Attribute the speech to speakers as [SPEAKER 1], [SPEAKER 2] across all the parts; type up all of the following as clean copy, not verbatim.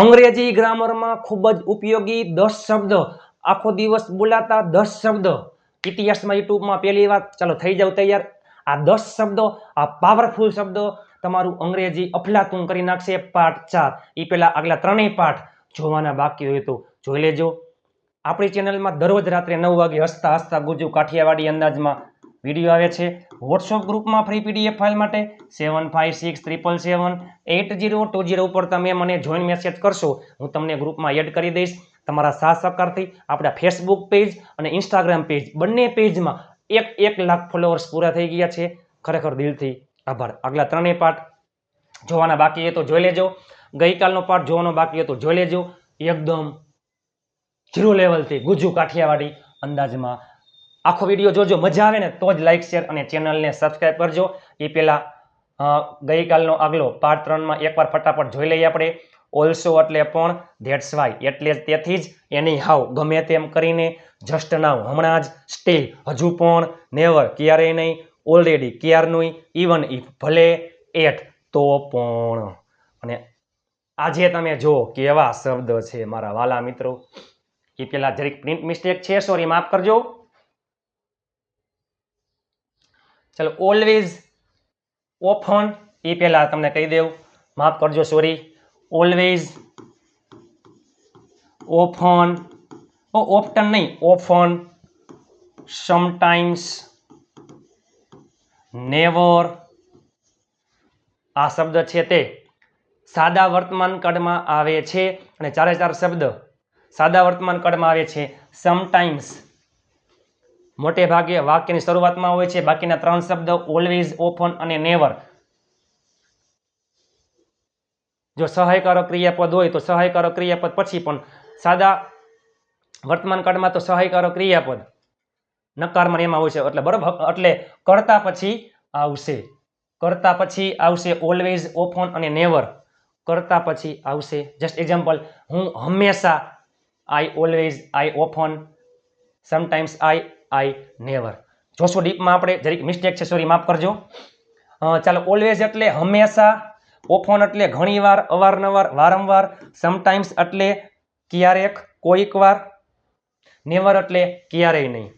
[SPEAKER 1] અંગ્રેજી ગ્રામરમાં ખૂબ જ ઉપયોગી 10 શબ્દ, આખો દિવસ બોલાતા 10 શબ્દ, ઇતિહાસમાં યુટ્યુબમાં પહેલી વાર, ચાલો થઈ જાવ તૈયાર. આ 10 શબ્દો, આ પાવરફુલ શબ્દો તમારું અંગ્રેજી અફલાતુન કરી નાખશે. પાઠ 4 એ પહેલા આગલા ત્રણેય પાઠ જોવાના બાકી હોય તો જોઈ લેજો. આપણી ચેનલમાં દરરોજ રાત્રે 9 વાગે હસતા હસતા ગુજુ કાઠિયાવાડી અંદાજમાં વિડીયો આવે છે. વોટ્સઅપ ગ્રુપમાં ફ્રી પીડીએફ ફાઇલ માટે 7567778020 ઉપર તમે મને જોઈન મેસેજ કરશો, હું તમને ગ્રુપમાં એડ કરી દઈશ. તમારા સાથ સહકારથી આપણા ફેસબુક પેજ અને ઇન્સ્ટાગ્રામ પેજ બંને પેજમાં 1 લાખ ફોલોઅર્સ પૂરા થઈ ગયા છે. ખરેખર દિલથી આભાર. આગલા ત્રણેય પાઠ જોવાના બાકી હોય તો જોઈ લેજો. ગઈકાલનો પાઠ જોવાનો બાકી હોય તો જોઈ લેજો. એકદમ 0 લેવલથી ગુજુ કાઠિયાવાડી અંદાજમાં આખો વિડીયો જોજો. મજા આવે ને તો જ લાઈક શેર અને ચેનલને સબસ્ક્રાઈબ કરજો. એ પહેલા ગઈકાલનો આગલો પાર્ટ 3માં એકવાર ફટાફટ જોઈ લઈએ આપણે. ઓલ્સો એટલે પણ, ધેટ્સ વાય એટલે જ, તેથી જ, એની હાવ ગમે તેમ કરીને, જસ્ટ નાવ હમણાં જ, સ્ટીલ હજુ પણ, નેવર ક્યારેય નહીં, ઓલરેડી ક્યારનું, ઇવન ઇફ ભલે, એટ તો પણ. અને આજે તમે જો કેવા શબ્દ છે મારા વાલા મિત્રો. એ પેલા જરીક પ્રિન્ટ મિસ્ટેક છે, સોરી માફ કરજો. ચલો ઓલવેઝ, ઓફન, એ પહેલા તમને કહી દેવું, માફ કરજો સોરી. ઓલવેઝ, ઓફન, ઓફટન નહીં, ઓફન, સમટાઈમ્સ, નેવર. આ શબ્દ છે તે સાદા વર્તમાન કાળમાં આવે છે અને ચારે ચાર શબ્દ સાદા વર્તમાન કાળમાં આવે છે. સમટાઈમ્સ મોટે ભાગે વાક્યની શરૂઆતમાં હોય છે. બાકીના 3 શબ્દ ઓલવેઝ, ઓફન અને નેવર જો સહાયકારક ક્રિયાપદ હોય તો સહાયકારક ક્રિયાપદ પછી, પણ સાદા વર્તમાન કાળમાં તો સહાયકારક ક્રિયાપદ નકારમાં એમાં હોય છે. એટલે બરાબર, એટલે કરતા પછી આવશે, કરતા પછી આવશે ઓલવેઝ, ઓફન અને નેવર. કરતા પછી આવશે. જસ્ટ એક્ઝામ્પલ, હું હંમેશા, I always, I often, sometimes I never. જોશું ડીપમાં આપણે, જરીક મિસ્ટેક છે, સોરી માફ કરજો. ચાલો, ઓલવેઝ એટલે હંમેશા, ઓફન એટલે ઘણીવાર, અવારનવાર, વારંવાર, સમટાઈમ્સ એટલે ક્યારેક, કોઈક વાર, નેવર એટલે ક્યારેય નહીં.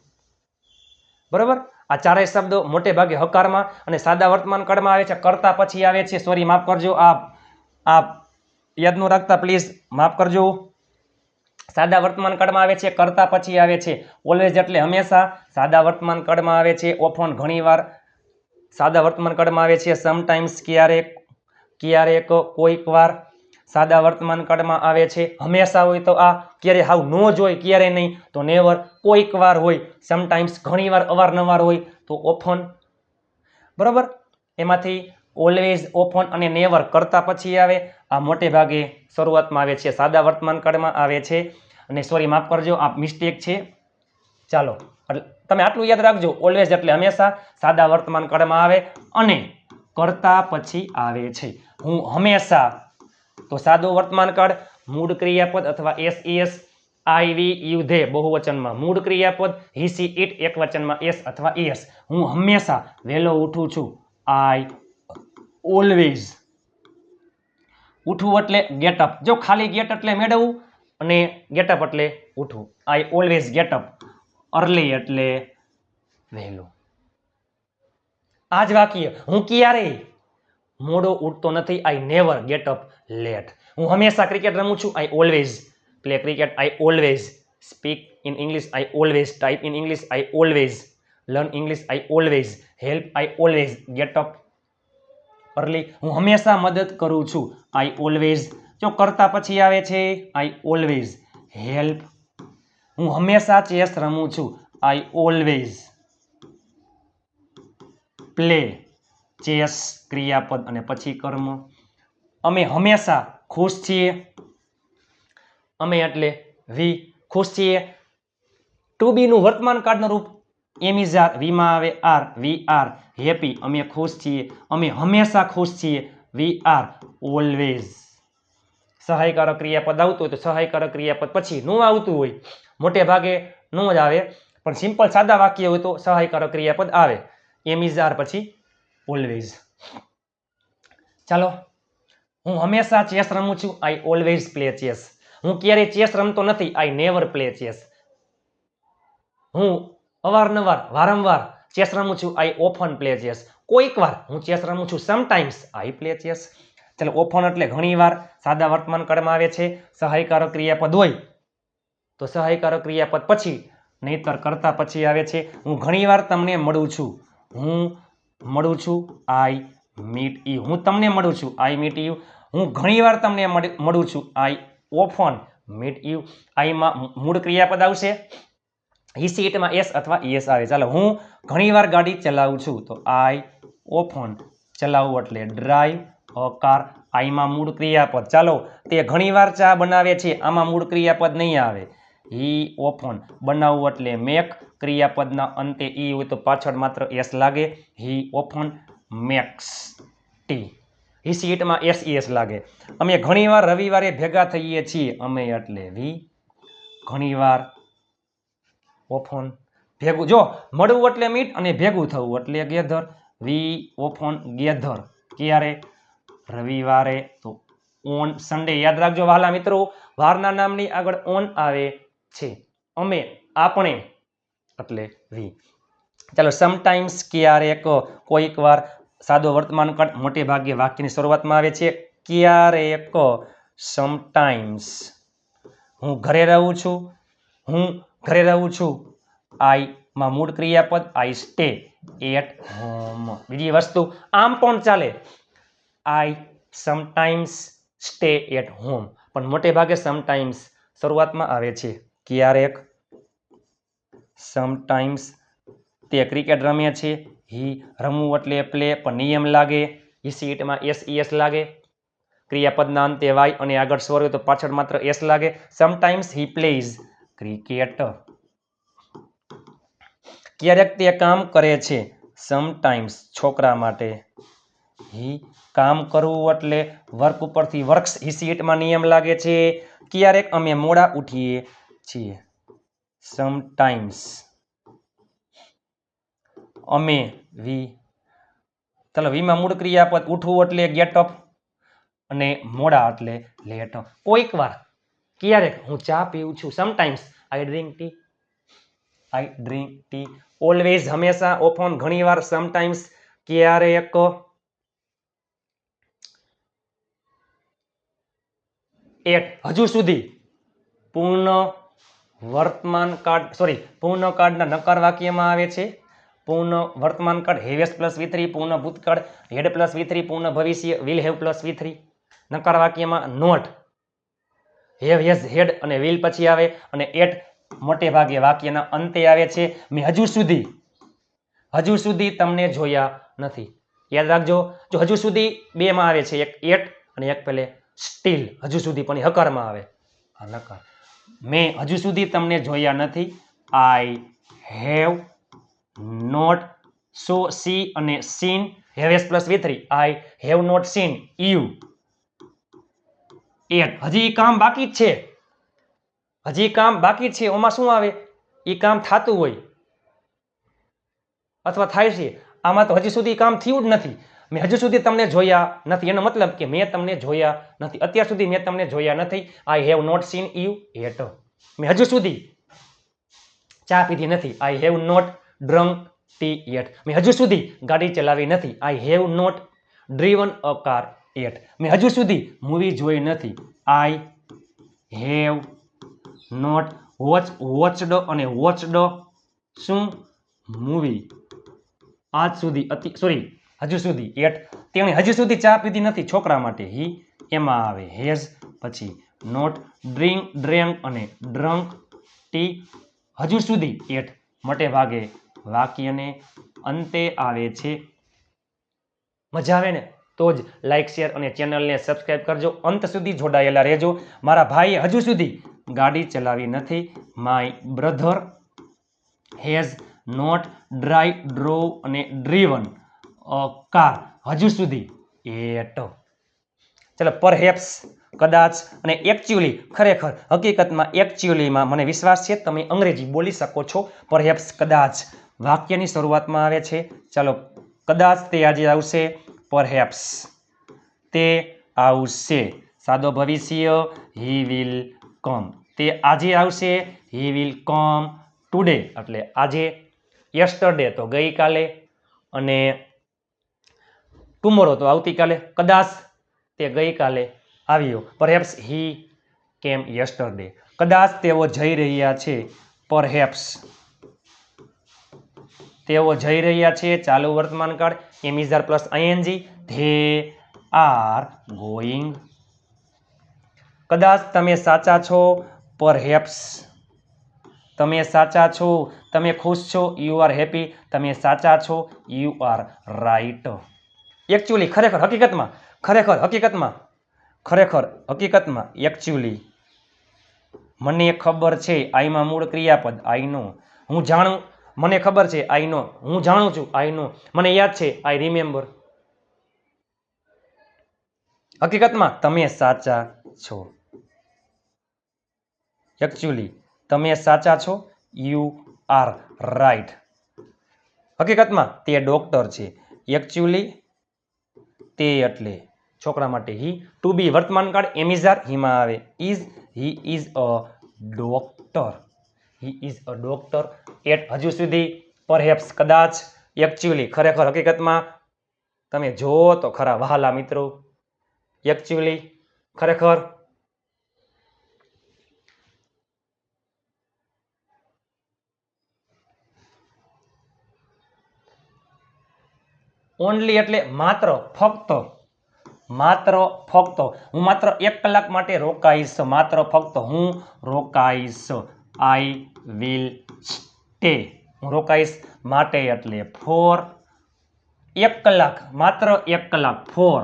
[SPEAKER 1] બરાબર. આ ચારેય શબ્દો મોટે ભાગે હકારમાં અને સાદા વર્તમાન કાળમાં આવે છે. કરતા પછી આવે છે, સોરી માફ કરજો. આ યાદ ન રાખતા પ્લીઝ, માફ કરજો. સાદા વર્તમાન કાળમાં આવે છે, કરતા પછી આવે છે. ઓલવેઝ એટલે હંમેશા, સાદા વર્તમાન કાળમાં આવે છે. ઓફન ઘણીવાર, સાદા વર્તમાન કાળમાં આવે છે. સમટાઈમ્સ ક્યારેક, ક્યારેક, કોઈક વાર, સાદા વર્તમાન કાળમાં આવે છે. હંમેશા હોય તો આ, ક્યારે હાવ નો જ હોય, ક્યારે નહીં તો નેવર, કોઈક વાર હોય, સમટાઈમ્સ ઘણીવાર, અવારનવાર હોય તો ઓફન. બરાબર. એમાંથી ઓલવેઝ, ઓફન અને નેવર કરતા પછી આવે. આ મોટે ભાગે શરૂઆતમાં આવે છે, સાદા વર્તમાન કાળમાં આવે છે. અને સોરી માફ કરજો, આ મિસ્ટેક છે. ચાલો, એટલે તમે આટલું યાદ રાખજો. ઓલવેઝ એટલે હંમેશા, સાદા વર્તમાન કાળમાં આવે અને કરતા પછી આવે છે. હું હંમેશા તો સાદું વર્તમાન કાળ, મૂળ ક્રિયાપદ અથવા S, I, we, you, they બહુવચનમાં, મૂળ ક્રિયાપદ હી, સી, ઇટ એકવચનમાં એસ અથવા એસ. હું હંમેશા વહેલો ઉઠું છું, આઈ ઓલવેઝ. ઉઠવું એટલે ગેટ અપ. જો ખાલી ગેટ એટલે મેળવવું અને ગેટ અપ એટલે ઉઠવું. આઈ ઓલવેઝ ગેટ અપ અર્લી એટલે વહેલું. આ જ વાક્ય, હું ક્યારેય મોડો ઉઠતો નથી, I never get up late. હું હંમેશા ક્રિકેટ રમું છું, I always play cricket, I always speak in English, I always type in English, I always learn English, I always help, I always get up early. હું હંમેશા મદદ કરું છું, I always. જો કરતા પછી આવે છે, આઈ ઓલવેઝ હેલ્પ. હું હંમેશા ચેસ રમું છું, આઈ ઓલવેઝ પ્લે ચેસ ક્રિયાપદ અને પછી કર્મ. અમે હંમેશા ખુશ છીએ. અમે એટલે વી, ખુશ છીએ. ટુ બી નું વર્તમાન કાળનું રૂપ એમ ઇઝ આર, વીમાં આવે આર, વી આર હેપી. અમે ખુશ છીએ, અમે હંમેશા ખુશ છીએ, વી આર ઓલવેઝ. સહાયકારક ક્રિયાપદ આવતું હોય તો સહાયકારક ક્રિયાપદ પછી નું આવતું હોય, મોટે ભાગે નું જ આવે, પણ સિમ્પલ સાદા વાક્ય હોય તો સહાયકારક ક્રિયાપદ આવે. એમ ઇઝ આર પછી ઓલવેઝ. ચાલો, હું હંમેશા ચેસ રમું છું. I always play chess. હું ક્યારેય ચેસ રમતો નથી. I never play chess. હું અવારનવાર વારંવાર ચેસ રમું છું. આઈ ઓફન પ્લે ચેસ. કોઈક વાર હું ચેસ રમું છું. Sometimes I play chess. ચાલો ઓફન એટલે ઘણીવાર સાદા વર્તમાન કાળમાં આવે છે. સહાયકારક ક્રિયાપદ હોય તો સહાયકારક ક્રિયાપદ પછી, નહીતર કરતા પછી આવે છે. હું ઘણીવાર તમને મળું છું. હું મળું છું. આઈ મીટ યુ. હું તમને મળું છું. આઈ મીટ યુ. હું ઘણીવાર તમને મળું છું. આઈ ઓફન મીટ યુ. આઈમાં મૂળ ક્રિયાપદ આવશે. ઈસીટમાં એસ અથવા ઈએસ આવે. ચાલો હું ઘણીવાર ગાડી ચલાવું છું તો આઈ ઓફન ચલાવું એટલે ડ્રાઈવ અ કાર. આઈમાં મૂળ ક્રિયાપદ. ચાલો તે ઘણીવાર ચા બનાવે છે. આમાં મૂળ ક્રિયાપદ નહીં આવે. હી ઓફન બનાવવું એટલે મેક. ક્રિયાપદના અંતે ઈ હોય તો પાછળ માત્ર એસ લાગે. હી ઓફન મેક્સ ટી. હી સીટમાં એસ ઈએસ લાગે. અમે ઘણીવાર રવિવારે ભેગા થઈએ છીએ. અમે એટલે વી. ઘણીવાર ઓફન ભેગું. જો મળવું એટલે મીટ અને ભેગું થવું એટલે ગેધર. વી ઓફન ગેધર. ક્યારે? રવિવારે. તો ઓન સન્ડે. યાદ રાખજો વહાલા મિત્રો, વારના નામની આગળ ઓન આવે છે. અમે આપણે એટલે વી. ચાલો સમટાઈમ્સ ક્યારેક, કોઈક વાર સાદો વર્તમાન કાળ મોટે ભાગે વાક્યની શરૂઆતમાં આવે છે. ક્યારેક સમટાઈમ્સ. હું ઘરે રહું છું. હું ઘરે રહું છું. આઈ માં મૂળ ક્રિયાપદ આઈ સ્ટે એટ હોમ. બીજી વસ્તુ આમ પણ ચાલે. આઈ સમટાઈમ્સ સ્ટે એટ હોમ, પણ મોટે ભાગે સમટાઈમ્સ શરૂઆતમાં આવે છે. ક્યારેક સમટાઈમ્સ તે ક્રિકેટ રમે છે. હી રમવું એટલે પ્લે, પણ નિયમ લાગે. હી સીટમાં એસ ઈએસ લાગે. ક્રિયાપદના અંતે વાય અને આગળ સ્વર હોય તો પાછળ માત્ર એસ લાગે. સમટાઈમ્સ હી પ્લેઝ ક્રિકેટ. ક્યારેક તે કામ કરે છે. સમટાઈમ્સ છોકરા માટે. હી કામ કરવું એટલે વર્ક ઉપરથી વર્ક્સ. હી સીટમાં નિયમ લાગે છે. ક્યારેક અમે મોડા ઉઠીએ છીએ. સમટાઈમ્સ અમે વી. ચાલો વીમાં મૂળ ક્રિયાપદ ઉઠવું એટલે ગેટ અપ અને મોડા એટલે લેટ. કોઈક વાર, ક્યારેક હું ચા પીઉં છું. Sometimes I drink tea. I drink tea. Always હંમેશા. ઓફન ઘણીવાર. સમટાઈમ્સ ક્યારેક. એટ હજુ સુધી. પૂર્ણ વર્તમાન કાળ પૂર્ણ કાળના નકાર વાક્યમાં આવે છે. પૂર્ણ વર્તમાન કાળ હેવેસ પ્લસ વી3. પૂર્ણ ભૂતકાળ હેડ પ્લસ વી3. પૂર્ણ ભવિષ્ય વિલ હેવ પ્લસ વી3. નકાર વાક્યમાં નોટ, હેવ હેઝ હેડ અને વિલ પછી આવે, અને એટ મોટે ભાગે વાક્યના અંતે આવે છે. મેં હજુ સુધી તમને જોયા નથી. યાદ રાખજો, જો હજુ સુધી બે માં આવે છે, એક એટ અને એક પેલે સ્ટીલ. હજુ સુધી પણ એ હકારમાં આવે. આ નકાર. મેં હજુ સુધી તમને જોયા નથી. આઈ હેવ નોટ સી અને સીન હેવેસ પ્લસ વી3. I have not seen you yet. હજી કામ બાકી જ છે. હજી કામ બાકી છે. ઓમાં શું આવે? એ કામ થતું હોય અથવા થાય છે. આમાં તો હજી સુધી કામ થયું જ નથી. મેં હજુ સુધી તમને જોયા નથી. એનો મતલબ કે મેં તમને જોયા નથી. અત્યાર સુધી મેં તમને જોયા નથી. I have not seen you yet. મેં હજુ સુધી ચા પીધી નથી. I have not drunk tea yet. મેં હજુ સુધી ગાડી ચલાવી નથી. I have not driven a car yet. મેં હજુ સુધી મૂવી જોઈ નથી. આઈ હેવ નોટ વોચડ અને વોચડ શું મૂવી આજ સુધી હજુ સુધી એટ. તેણે હજુ સુધી ચા પીધી નથી છોકરા માટે. હી એમાં આવે હેઝ પછી નોટ ડ્રેન્ક અને ડ્રંક ટી. હજુ સુધી એટ મોટે ભાગે વાક્યને અંતે આવે છે. મજા આવે ને તો જ લાઈક શેર અને ચેનલને સબસ્ક્રાઇબ કરજો. અંત સુધી જોડાયેલા રહેજો. મારા ભાઈએ હજુ સુધી ગાડી ચલાવી નથી. My brother has not drove અને ડ્રીવન અ કાર. હજુ સુધી એટ. ચલો પરહેપ્સ કદાચ અને એકચ્યુઅલી ખરેખર હકીકતમાં એકચ્યુઅલીમાં મને વિશ્વાસ છે તમે અંગ્રેજી બોલી શકો છો. પરહેપ્સ કદાચ વાક્યની શરૂઆતમાં આવે છે. ચાલો કદાચ તે આજે આવશે. પરહેપ્સ તે આવશે. સાદો ભવિષ્ય હી વિલ કમ. તે આજે આવશે. હી વિલ કમ ટુડે એટલે આજે. યસ્ટરડે તો ગઈકાલે અને ટુમોરો તો આવતીકાલે. કદાચ તે ગઈકાલે આવ્યો. પરહેપ્સ હી કેમ યસ્ટરડે. કદાચ તેઓ જઈ રહ્યા છે. પરહેપ્સ તેઓ જઈ રહ્યા છે. ચાલુ વર્તમાન કાળ am is are plus ING. They are going. કદાચ તમે સાચા છો. પરહેપ્સ તમે સાચા છો. તમે ખુશ છો. You are happy. તમે સાચા છો. You are right. એકચ્યુઅલી ખરેખર હકીકતમાં એકચ્યુઅલી મને ખબર છે. આઈમાં મૂળ ક્રિયાપદ આઈ નો. હું જાણું મને ખબર છે. આઈ નો. હું જાણું છું. આઈ નો. મને યાદ છે. I remember. હકીકતમાં તમે સાચા છો. એકચ્યુઅલી તમે સાચા છો. You are right. હકીકતમાં તે ડોક્ટર છે. એકચ્યુઅલી તે એટલે છોકરા માટે હી. ટુ બી વર્તમાન કાળ એમ ઇઝ આર હીમાં આવે. Is he is a doctor. He is a doctor. Yet હજુ સુધી. પરહેપ્સ કદાચ. એકચ્યુઅલી ખરેખર હકીકતમાં. તમે જુઓ તો ખરા વહાલા મિત્રો. એકચ્યુઅલી ખરેખર ઓનલી એટલે માત્ર ફક્ત હું માત્ર 1 કલાક માટે રોકાઈશ. માત્ર ફક્ત હું રોકાઈશ. I will stay. હું રોકાઈશ માટે એટલે ફોર 1 કલાક. માત્ર 1 કલાક. ફોર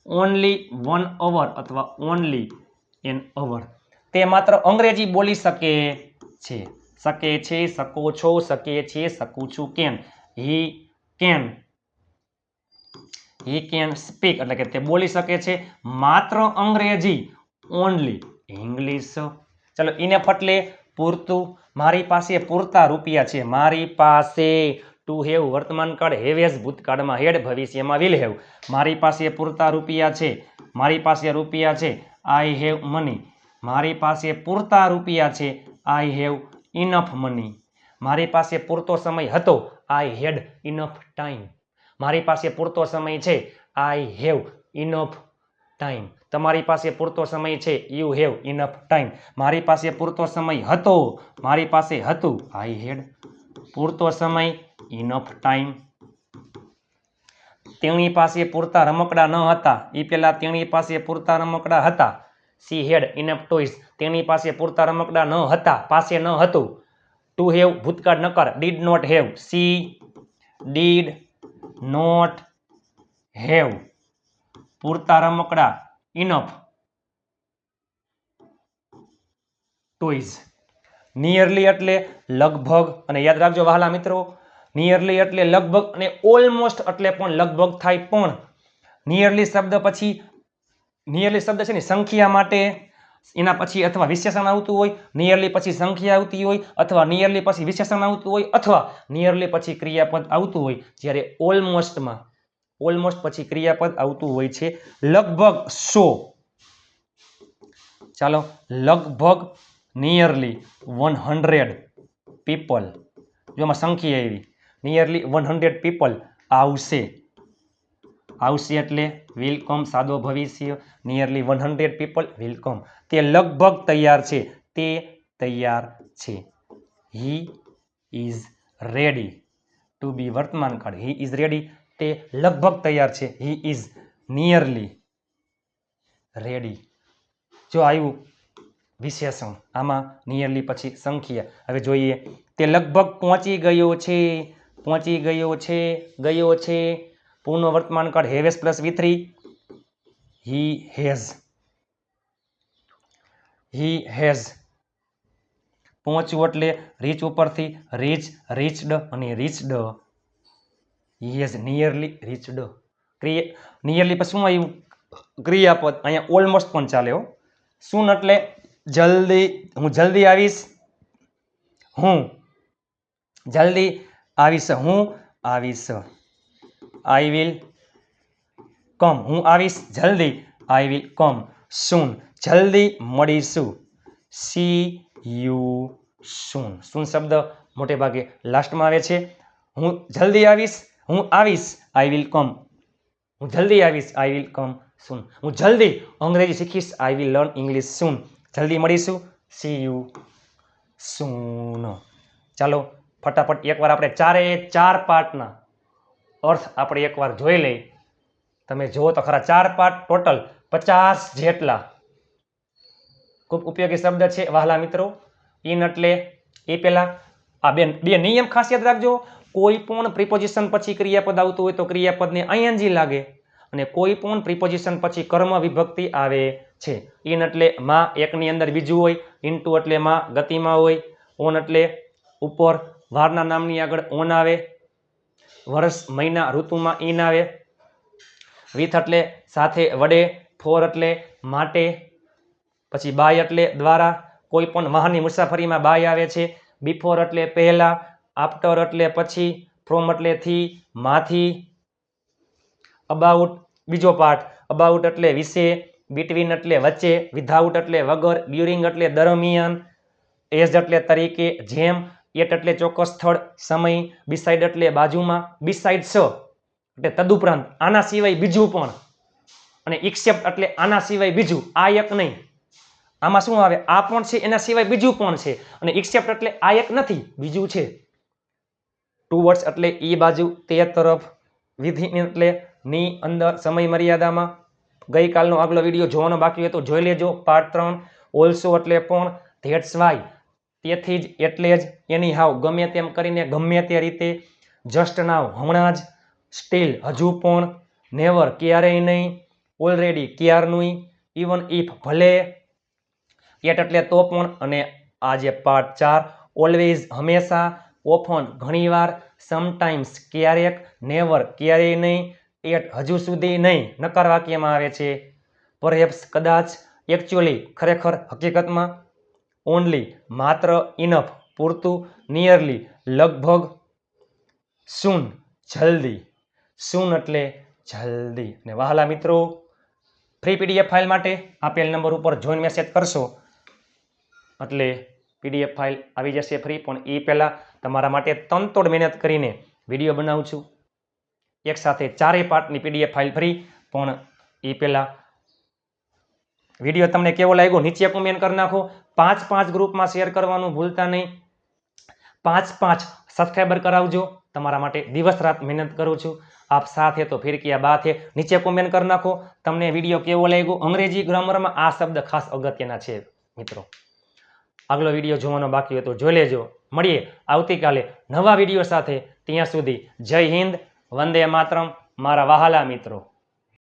[SPEAKER 1] ઓનલી 1 અવર અથવા ઓનલી એન અવર. તે માત્ર અંગ્રેજી બોલી શકે છે. શકો છો, શકે છે, શકું છું. કેન હી કેન સ્પીક એટલે કે તે બોલી શકે છે માત્ર અંગ્રેજી. Only English. ચલો ઇનેફ એટલે પૂરતું. મારી પાસે પૂરતા રૂપિયા છે. મારી પાસે. ટુ હેવ વર્તમાન કાળ હેવેઝ ભૂતકાળમાં હેડ ભવિષ્યમાં વિલ હેવ. મારી પાસે પૂરતા રૂપિયા છે. મારી પાસે રૂપિયા છે. I have money. મારી પાસે પૂરતા રૂપિયા છે. I have enough money. મારી પાસે પૂરતો સમય હતો. આઈ હેડ ઇનફ ટાઈમ. મારી પાસે પૂરતો સમય છે. I have enough time. તમારી પાસે પૂરતો સમય છે. You have enough time. મારી પાસે પૂરતો સમય હતો. મારી પાસે હતું. આઈ હેડ પૂરતો સમય. Enough time. તેણી પાસે પૂરતા રમકડા ન હતા. એ પેલા તેણી પાસે પૂરતા રમકડા હતા. She had enough toys. તેની પાસે પૂરતા રમકડા ન હતા. પાસે ન હતું. ટુ હેવ ભૂતકાળ નકાર. Did not have. She did not have પૂરતા રમકડા. Enough toys. નિયરલી એટલે લગભગ. અને યાદ રાખજો વહાલા મિત્રો, નિયરલી એટલે લગભગ અને ઓલમોસ્ટ એટલે પણ લગભગ થાય. પણ નિયરલી શબ્દ છે ને સંખ્યા માટે એના પછી અથવા વિશેષણ આવતું હોય. નિયરલી પછી સંખ્યા આવતી હોય અથવા નિયરલી પછી વિશેષણ આવતું હોય અથવા નિયરલી પછી ક્રિયાપદ આવતું હોય. જ્યારે ઓલમોસ્ટ પછી ક્રિયાપદ આવતું હોય છે. લગભગ 100. ચાલો લગભગ નિયરલી 100 પીપલ. જો આમાં સંખ્યા આવી. નિયરલી 100 પીપલ આવશે. આવશે એટલે વિલ કમ. સાદો ભવિષ્ય. Nearly 100 people will come. તે લગભગ તૈયાર છે. તે તૈયાર છે. He is ready. To be વર્તમાન કાળ હી ઇઝ રેડી. તે લગભગ તૈયાર છે. He is nearly ready. જો આવ્યું વિશેષણ. આમાં નિયરલી પછી સંખ્યા. હવે જોઈએ. તે લગભગ પહોંચી ગયો છે. ગયો છે. પૂર્ણ વર્તમાન કાળ હેવેસ પ્લસ V3. He has. પહોંચવું એટલે રીચ ઉપરથી રીચડ અને reached. He has nearly reached. Nearly પછી શું આવ્યું? ક્રિયાપદ. અહીંયા ઓલમોસ્ટ પણ ચાલે હો. શું એટલે જલ્દી. હું જલ્દી આવીશ. હું આઈ વિલ કમ, હું આવીશ જલ્દી, આઈ વિલ કમ સૂન, જલ્દી મળીશું, સી યુ સૂન. સૂન શબ્દ મોટે ભાગે લાસ્ટમાં આવે છે. હું જલ્દી આવીશ, હું આવીશ, આઈ વિલ કમ, હું જલ્દી આવીશ, આઈ વિલ કમ સૂન. હું જલ્દી અંગ્રેજી શીખીશ, આઈ વિલ લર્ન ઇંગ્લિશ સૂન. જલ્દી મળીશું, સી યુ સૂન. ચાલો ફટાફટ એકવાર આપણે ચાર પાર્ટના અર્થ આપણે એકવાર જોઈ લઈ. તમે જુઓ તો ખરા 4 પાર્ટ, ટોટલ 50 જેટલા. ખૂબ ઉપયોગી શબ્દ છે વહાલા મિત્રો. ઇન એટલે એ પહેલા આ બે નિયમ ખાસ યાદ રાખજો. કોઈ પણ પ્રિપોઝિશન પછી ક્રિયાપદ આવતું હોય તો ક્રિયાપદને આઈએનજી લાગે, અને કોઈ પણ પ્રિપોઝિશન પછી કર્મ વિભક્તિ આવે છે. ઇન એટલે માં એકની અંદર બીજું હોય, ઇનટુ એટલે માં ગતિમાં હોય, ઓન એટલે ઉપર વારના નામની આગળ ઓન આવે, વર્ષ મહિના ઋતુમાં ઇન આવે, વિથ એટલે સાથે વડે, ફોર એટલે માટે, પછી બાય એટલે દ્વારા, કોઈ પણ વાહનની મુસાફરીમાં બાય આવે છે, બિફોર એટલે પહેલા, આફ્ટર એટલે પછી, ફ્રોમ એટલે થી, માંથી, અબાઉટ બીજો પાર્ટ, અબાઉટ એટલે વિશે, બિટવીન એટલે વચ્ચે, વિધાઉટ એટલે વગર, ડ્યુરિંગ એટલે દરમિયાન, એઝ એટલે તરીકે, જેમ, એટ એટલે ચોક્કસ સ્થળ, સમય, બિસાઇડ એટલે બાજુમાં, બિસાઇડ એટલે તદુપરાંત, આના સિવાય બીજું પણ, અને એક્સેપ્ટ એટલે આના સિવાય બીજું, આ એક નહીં. આમાં શું આવે, આ પણ છે એના સિવાય બીજું પણ છે, અને એક્સેપ્ટ એટલે આ એક નથી બીજું છે. ટુવર્ડ્સ એટલે એ બાજુ, તે તરફ, વિધિન એટલે ની અંદર, સમય મર્યાદામાં. ગઈકાલનો આગલો વિડીયો જોવાનો બાકી હોય તો જોઈ લેજો, પાર્ટ 3. ઓલ્સો એટલે પણ, ધેટ્સ વાય તેથી જ, એટલે જ, એની હાવ ગમે તેમ કરીને, ગમે તે રીતે, જસ્ટ નાવ હમણાં જ, સ્ટીલ હજુ પણ, નેવર ક્યારેય નહીં, ઓલરેડી ક્યારનું, ઇવન ઇફ ભલે, એટ એટલે તો પણ, અને આ જે પાર્ટ 4, ઓલવેઝ હંમેશા, ઓફન ઘણીવાર, સમટાઈમ્સ ક્યારેક, નેવર ક્યારેય નહીં, એટ હજુ સુધી નહીં નકાર વાક્યમાં આવે છે, પરહેપ્સ કદાચ, એકચ્યુઅલી ખરેખર હકીકતમાં, ઓનલી માત્ર, ઇનફ પૂરતું, નિયરલી લગભગ, સૂન જલ્દી. સૂન એટલે જલ્દી. અને વહાલા મિત્રો, ફ્રી પીડીએફ ફાઇલ માટે આપેલ નંબર ઉપર જોઈન મેસેજ કરશો એટલે પીડીએફ ફાઇલ આવી જશે ફ્રી. પણ એ પહેલાં તમારા માટે તનતોડ મહેનત કરીને વિડીયો બનાવું છું. એક સાથે 4 પાર્ટની પીડીએફ ફાઇલ ફ્રી. પણ એ પહેલાં વિડીયો તમને કેવો લાગ્યો નીચે કોમેન્ટ કરી નાખો. 5 ગ્રુપમાં શેર કરવાનું ભૂલતા નહીં. 5 સબસ્ક્રાઈબર કરાવજો. તમારા માટે દિવસ રાત મહેનત કરું છું. આપ સાથ હે તો ફિર કિયા બાત હે. નીચે કોમેન્ટ કરી નાખો તમને વિડીયો કેવો લાગ્યો. અંગ્રેજી ગ્રામરમાં આ શબ્દ ખાસ અગત્યના છે મિત્રો. આગલો વિડીયો જોવાનો બાકી હોય તો જોઈ લેજો. મળીએ આવતીકાલે નવા વિડીયો સાથે. ત્યાં સુધી જય હિન્દ, વંદે માતરમ મારા વહાલા મિત્રો.